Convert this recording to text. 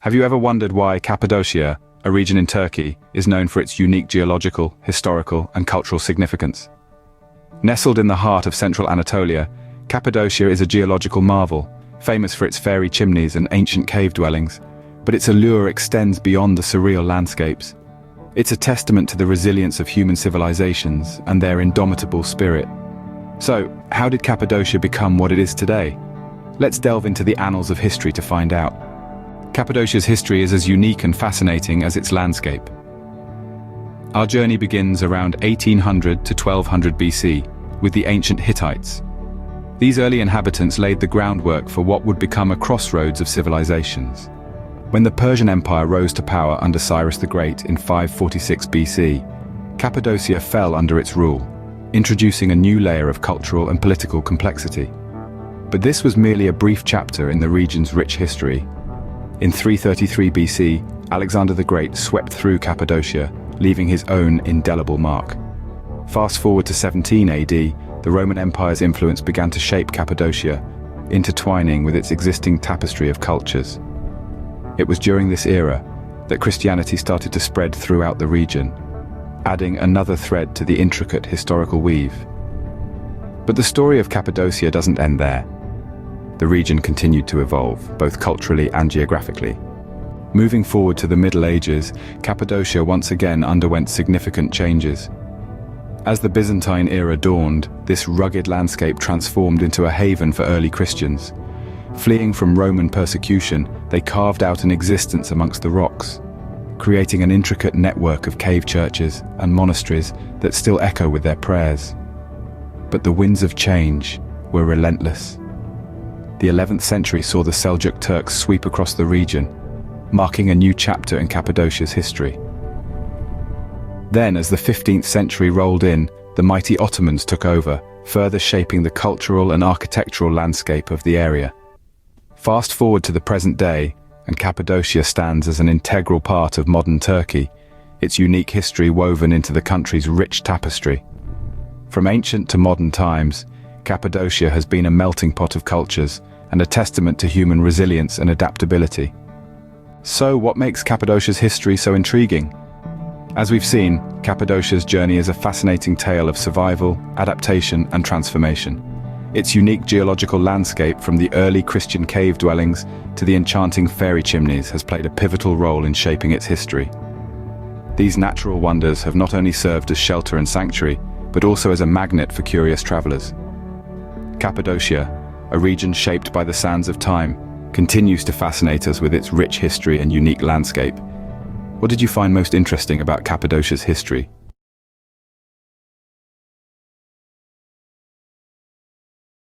Have you ever wondered why Cappadocia, a region in Turkey, is known for its unique geological, historical, and cultural significance? Nestled in the heart of central Anatolia, Cappadocia is a geological marvel, famous for its fairy chimneys and ancient cave dwellings, but its allure extends beyond the surreal landscapes. It's a testament to the resilience of human civilizations and their indomitable spirit. So, how did Cappadocia become what it is today? Let's delve into the annals of history to find out. Cappadocia's history is as unique and fascinating as its landscape. Our journey begins around 1800 to 1200 BC with the ancient Hittites. These early inhabitants laid the groundwork for what would become a crossroads of civilizations. When the Persian Empire rose to power under Cyrus the Great in 546 BC, Cappadocia fell under its rule, introducing a new layer of cultural and political complexity. But this was merely a brief chapter in the region's rich history. In 333 BC, Alexander the Great swept through Cappadocia, leaving his own indelible mark. Fast forward to 17 AD, the Roman Empire's influence began to shape Cappadocia, intertwining with its existing tapestry of cultures. It was during this era that Christianity started to spread throughout the region, adding another thread to the intricate historical weave. But the story of Cappadocia doesn't end there. The region continued to evolve, both culturally and geographically. Moving forward to the Middle Ages, Cappadocia once again underwent significant changes. As the Byzantine era dawned, this rugged landscape transformed into a haven for early Christians. Fleeing from Roman persecution, they carved out an existence amongst the rocks, creating an intricate network of cave churches and monasteries that still echo with their prayers. But the winds of change were relentless. The 11th century saw the Seljuk Turks sweep across the region, marking a new chapter in Cappadocia's history. Then, as the 15th century rolled in, the mighty Ottomans took over, further shaping the cultural and architectural landscape of the area. Fast forward to the present day, and Cappadocia stands as an integral part of modern Turkey, its unique history woven into the country's rich tapestry. From ancient to modern times, Cappadocia has been a melting pot of cultures and a testament to human resilience and adaptability. So, what makes Cappadocia's history so intriguing? As we've seen, Cappadocia's journey is a fascinating tale of survival, adaptation, and transformation. Its unique geological landscape, from the early Christian cave dwellings to the enchanting fairy chimneys, has played a pivotal role in shaping its history. These natural wonders have not only served as shelter and sanctuary, but also as a magnet for curious travelers. Cappadocia, a region shaped by the sands of time, continues to fascinate us with its rich history and unique landscape. What did you find most interesting about Cappadocia's history?